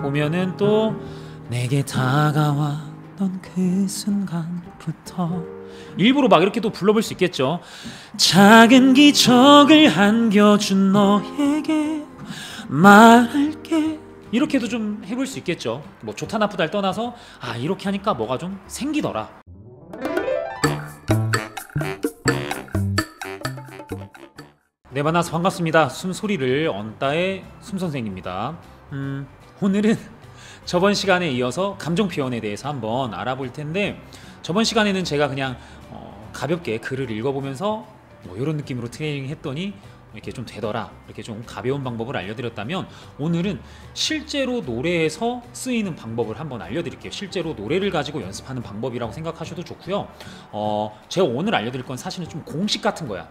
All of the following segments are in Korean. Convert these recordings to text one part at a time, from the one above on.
보면은 또 내게 다가왔던 그 순간부터 일부러 막 이렇게 또 불러볼 수 있겠죠. 작은 기적을 안겨준 너에게 말할게, 이렇게도 좀 해볼 수 있겠죠. 뭐 좋다 나쁘다를 떠나서 아 이렇게 하니까 뭐가 좀 생기더라. 네, 만나서 반갑습니다. 숨소리를 언따의 숨선생입니다. 오늘은 저번 시간에 이어서 감정 표현에 대해서 한번 알아볼 텐데, 저번 시간에는 제가 그냥 가볍게 글을 읽어보면서 뭐 이런 느낌으로 트레이닝 했더니 이렇게 좀 되더라, 이렇게 좀 가벼운 방법을 알려드렸다면, 오늘은 실제로 노래에서 쓰이는 방법을 한번 알려드릴게요. 실제로 노래를 가지고 연습하는 방법이라고 생각하셔도 좋고요. 제가 오늘 알려드릴 건 사실은 좀 공식 같은 거야.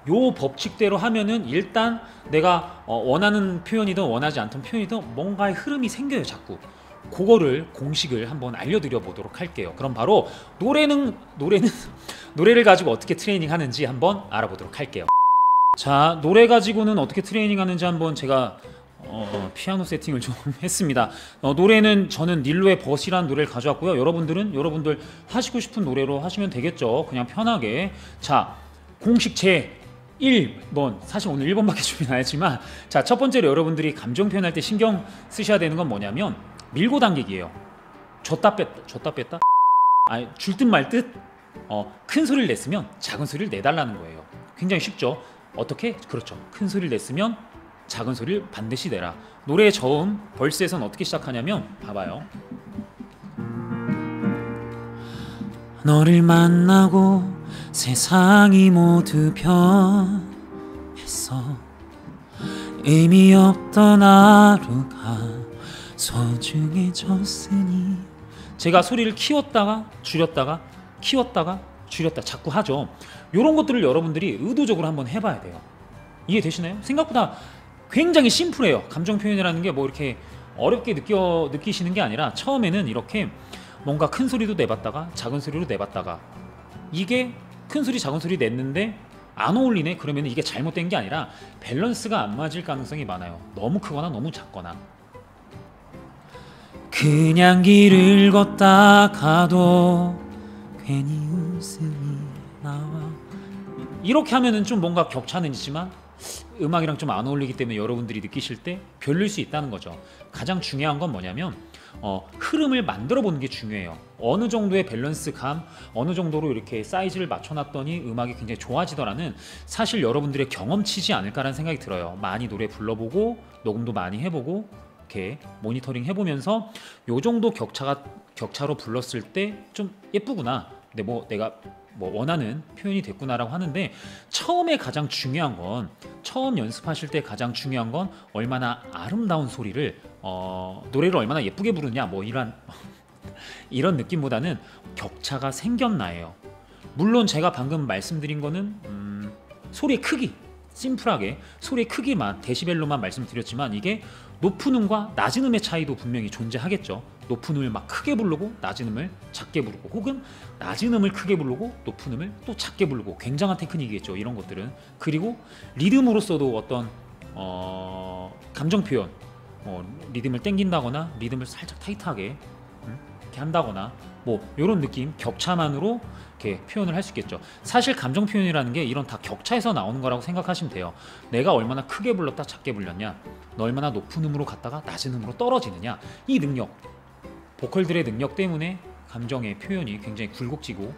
요 법칙대로 하면은 일단 내가 원하는 표현이든 원하지 않던 표현이든 뭔가의 흐름이 생겨요. 자꾸 그거를 공식을 한번 알려드려 보도록 할게요. 그럼 바로 노래를 가지고 어떻게 트레이닝 하는지 한번 알아보도록 할게요. 자, 노래 가지고는 어떻게 트레이닝 하는지 한번 제가 피아노 세팅을 좀 했습니다. 노래는 저는 닐로의 벗이라는 노래를 가져왔고요. 여러분들 하시고 싶은 노래로 하시면 되겠죠. 그냥 편하게. 자, 공식 제 1번, 사실 오늘 1번밖에 준비 안 했지만, 자, 첫 번째로 여러분들이 감정 표현할 때 신경 쓰셔야 되는 건 뭐냐면 밀고 당기기예요. 줬다 뺐다 아니, 줄 듯 말 듯 큰 소리를 냈으면 작은 소리를 내달라는 거예요. 굉장히 쉽죠. 어떻게? 그렇죠. 큰 소리를 냈으면 작은 소리를 반드시 내라. 노래의 저음 벌스에서는 어떻게 시작하냐면, 봐봐요. 너를 만나고 세상이 모두 변했어. 의미 없던 하루가 소중해졌으니. 제가 소리를 키웠다가 줄였다가 키웠다가 줄였다 자꾸 하죠. 이런 것들을 여러분들이 의도적으로 한번 해봐야 돼요. 이해되시나요? 생각보다 굉장히 심플해요. 감정 표현이라는 게 뭐 이렇게 어렵게 느끼시는 게 아니라, 처음에는 이렇게 뭔가 큰 소리도 내봤다가 작은 소리로 내봤다가, 이게 큰 소리 작은 소리 냈는데 안 어울리네? 그러면 이게 잘못된 게 아니라 밸런스가 안 맞을 가능성이 많아요. 너무 크거나 너무 작거나. 그냥 길을 걷다 가도 괜히 웃음이 나와. 이렇게 하면은 좀 뭔가 격차는 있지만 음악이랑 좀 안 어울리기 때문에 여러분들이 느끼실 때 별로일 수 있다는 거죠. 가장 중요한 건 뭐냐면 흐름을 만들어 보는 게 중요해요. 어느 정도의 밸런스감, 어느 정도로 이렇게 사이즈를 맞춰놨더니 음악이 굉장히 좋아지더라는, 사실 여러분들의 경험치지 않을까라는 생각이 들어요. 많이 노래 불러보고 녹음도 많이 해보고 이렇게 모니터링 해보면서 요 정도 격차로 불렀을 때 좀 예쁘구나, 근데 뭐 내가 뭐 원하는 표현이 됐구나라고 하는데, 처음에 가장 중요한 건, 처음 연습하실 때 가장 중요한 건 얼마나 아름다운 소리를 노래를 얼마나 예쁘게 부르냐, 뭐 이런 느낌보다는 격차가 생겼나예요. 물론 제가 방금 말씀드린 거는 소리의 크기, 심플하게 소리의 크기만, 데시벨로만 말씀드렸지만, 이게 높은 음과 낮은 음의 차이도 분명히 존재하겠죠. 높은 음을 막 크게 부르고 낮은 음을 작게 부르고, 혹은 낮은 음을 크게 부르고 높은 음을 또 작게 부르고, 굉장한 테크닉이겠죠, 이런 것들은. 그리고 리듬으로서도 어떤 감정 표현, 리듬을 땡긴다거나 리듬을 살짝 타이트하게 이렇게 한다거나, 뭐 이런 느낌, 격차만으로 이렇게 표현을 할 수 있겠죠. 사실 감정 표현이라는 게 이런 다 격차에서 나오는 거라고 생각하시면 돼요. 내가 얼마나 크게 불렀다 작게 불렀냐, 너 얼마나 높은 음으로 갔다가 낮은 음으로 떨어지느냐, 이 능력, 보컬들의 능력 때문에 감정의 표현이 굉장히 굴곡지고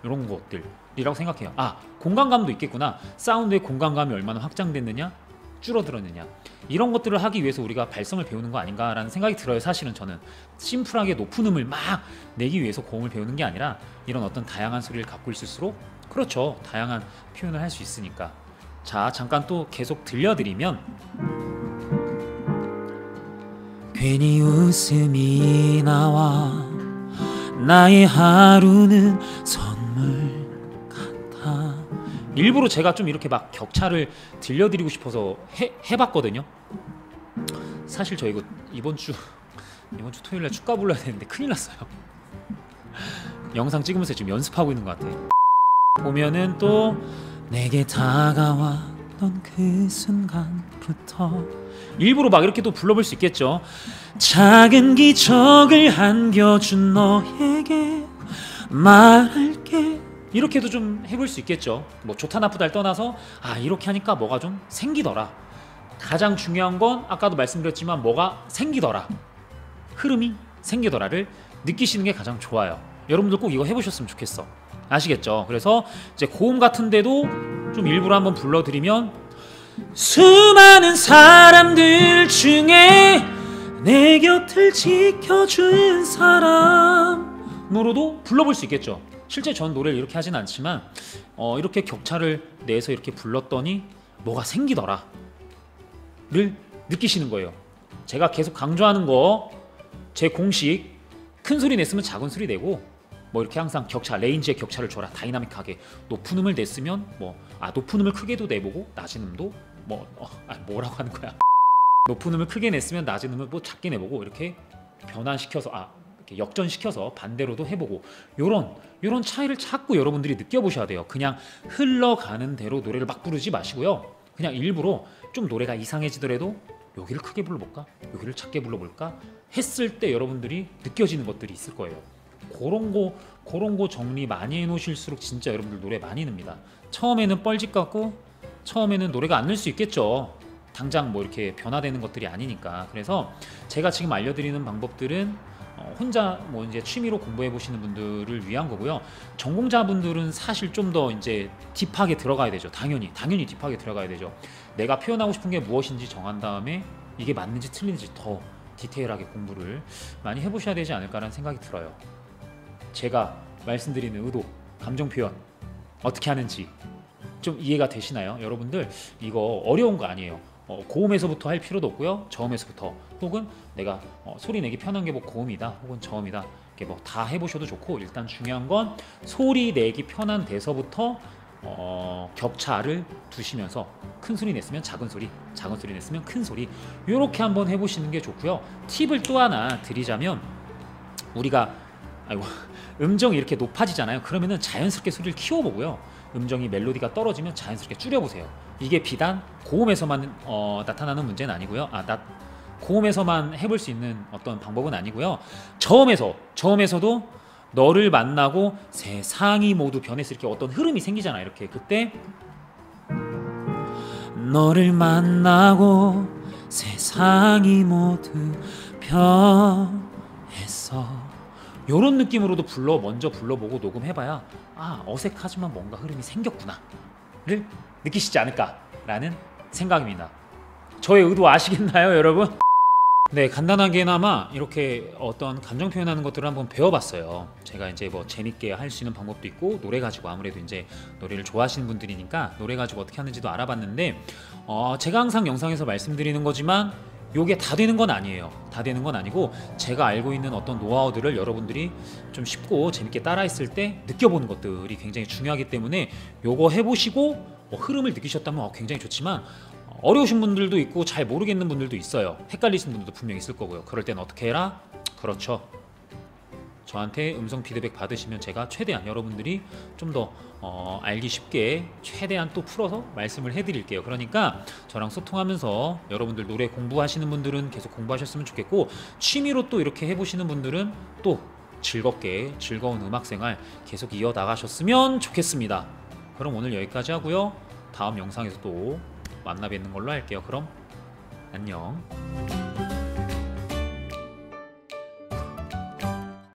이런 것들이라고 생각해요. 아, 공간감도 있겠구나. 사운드의 공간감이 얼마나 확장됐느냐, 줄어들었느냐, 이런 것들을 하기 위해서 우리가 발성을 배우는 거 아닌가라는 생각이 들어요. 사실은 저는 심플하게 높은 음을 막 내기 위해서 고음을 배우는 게 아니라, 이런 어떤 다양한 소리를 갖고 있을수록, 그렇죠, 다양한 표현을 할 수 있으니까. 자, 잠깐 또 계속 들려드리면, 괜히 웃음이 나와 나의 하루는 선물 같아. 일부러 제가 좀 이렇게 막 격차를 들려드리고 싶어서 해봤거든요. 사실 저 이번 주 토요일날 축가 불러야 되는데 큰일 났어요. 영상 찍으면서 지금 연습하고 있는 것 같아. 보면은 또 내게 다가와 불렀던 그 순간부터 일부러 막 이렇게 또 불러볼 수 있겠죠. 작은 기적을 안겨준 너에게 말할게, 이렇게도 좀 해볼 수 있겠죠. 뭐 좋다 나쁘다를 떠나서 이렇게 하니까 뭐가 좀 생기더라. 가장 중요한 건 아까도 말씀드렸지만 뭐가 생기더라, 흐름이 생기더라를 느끼시는 게 가장 좋아요. 여러분들 꼭 이거 해보셨으면 좋겠어. 아시겠죠? 그래서 이제 고음 같은데도 좀 일부러 한번 불러드리면, 수많은 사람들 중에 내 곁을 지켜준 사람으로도 불러볼 수 있겠죠. 실제 전 노래를 이렇게 하진 않지만 이렇게 격차를 내서 이렇게 불렀더니 뭐가 생기더라 를 느끼시는 거예요. 제가 계속 강조하는 거, 제 공식, 큰 소리 냈으면 작은 소리 내고, 뭐 이렇게 항상 격차, 레인지의 격차를 줘라. 다이나믹하게 높은 음을 냈으면 높은 음을 크게도 내보고 낮은 음도 뭐라고 하는 거야. 높은 음을 크게 냈으면 낮은 음을 뭐 작게 내보고, 이렇게 변환시켜서 이렇게 역전시켜서 반대로도 해보고, 요런 차이를 자꾸 여러분들이 느껴보셔야 돼요. 그냥 흘러가는 대로 노래를 막 부르지 마시고요. 그냥 일부러 좀 노래가 이상해지더라도 여기를 크게 불러볼까? 여기를 작게 불러볼까? 했을 때 여러분들이 느껴지는 것들이 있을 거예요. 그런 거 정리 많이 해놓으실수록 진짜 여러분들 노래 많이 늡니다. 처음에는 뻘짓 같고 처음에는 노래가 안 늘 수 있겠죠. 당장 뭐 이렇게 변화되는 것들이 아니니까. 그래서 제가 지금 알려드리는 방법들은 혼자 뭐 이제 취미로 공부해 보시는 분들을 위한 거고요. 전공자분들은 사실 좀 더 이제 딥하게 들어가야 되죠. 당연히 딥하게 들어가야 되죠. 내가 표현하고 싶은 게 무엇인지 정한 다음에 이게 맞는지 틀린지 더 디테일하게 공부를 많이 해보셔야 되지 않을까라는 생각이 들어요. 제가 말씀드리는 의도, 감정 표현 어떻게 하는지 좀 이해가 되시나요? 여러분들 이거 어려운 거 아니에요. 고음에서부터 할 필요도 없고요. 저음에서부터, 혹은 내가 소리 내기 편한 게 뭐 고음이다 혹은 저음이다, 이렇게 뭐 다 해보셔도 좋고, 일단 중요한 건 소리 내기 편한 데서부터 격차를 두시면서 큰 소리 냈으면 작은 소리, 작은 소리 냈으면 큰 소리, 이렇게 한번 해보시는 게 좋고요. 팁을 또 하나 드리자면, 우리가 음정이 이렇게 높아지잖아요. 그러면은 자연스럽게 소리를 키워보고요. 음정이 멜로디가 떨어지면 자연스럽게 줄여보세요. 이게 비단 고음에서만 나타나는 문제는 아니고요. 고음에서만 해볼 수 있는 어떤 방법은 아니고요. 저음에서도 너를 만나고 세상이 모두 변했을 때 어떤 흐름이 생기잖아요. 이렇게 그때 너를 만나고 세상이 모두 변했어, 요런 느낌으로도 먼저 불러보고 녹음해봐야 어색하지만 뭔가 흐름이 생겼구나를 느끼시지 않을까라는 생각입니다. 저의 의도 아시겠나요, 여러분? 네, 간단하게나마 이렇게 어떤 감정 표현하는 것들을 한번 배워봤어요. 제가 이제 뭐 재밌게 할 수 있는 방법도 있고, 노래 가지고 아무래도 이제 노래를 좋아하시는 분들이니까 노래 가지고 어떻게 하는지도 알아봤는데, 제가 항상 영상에서 말씀드리는 거지만 요게 다 되는 건 아니에요. 다 되는 건 아니고, 제가 알고 있는 어떤 노하우들을 여러분들이 좀 쉽고 재밌게 따라했을 때 느껴보는 것들이 굉장히 중요하기 때문에 요거 해보시고 흐름을 느끼셨다면 굉장히 좋지만, 어려우신 분들도 있고 잘 모르겠는 분들도 있어요. 헷갈리시는 분들도 분명히 있을 거고요. 그럴 땐 어떻게 해라? 그렇죠, 저한테 음성 피드백 받으시면 제가 최대한 여러분들이 좀 더 알기 쉽게 최대한 또 풀어서 말씀을 해드릴게요. 그러니까 저랑 소통하면서 여러분들 노래 공부하시는 분들은 계속 공부하셨으면 좋겠고, 취미로 또 이렇게 해보시는 분들은 또 즐겁게 즐거운 음악생활 계속 이어나가셨으면 좋겠습니다. 그럼 오늘 여기까지 하고요. 다음 영상에서 또 만나 뵙는 걸로 할게요. 그럼 안녕.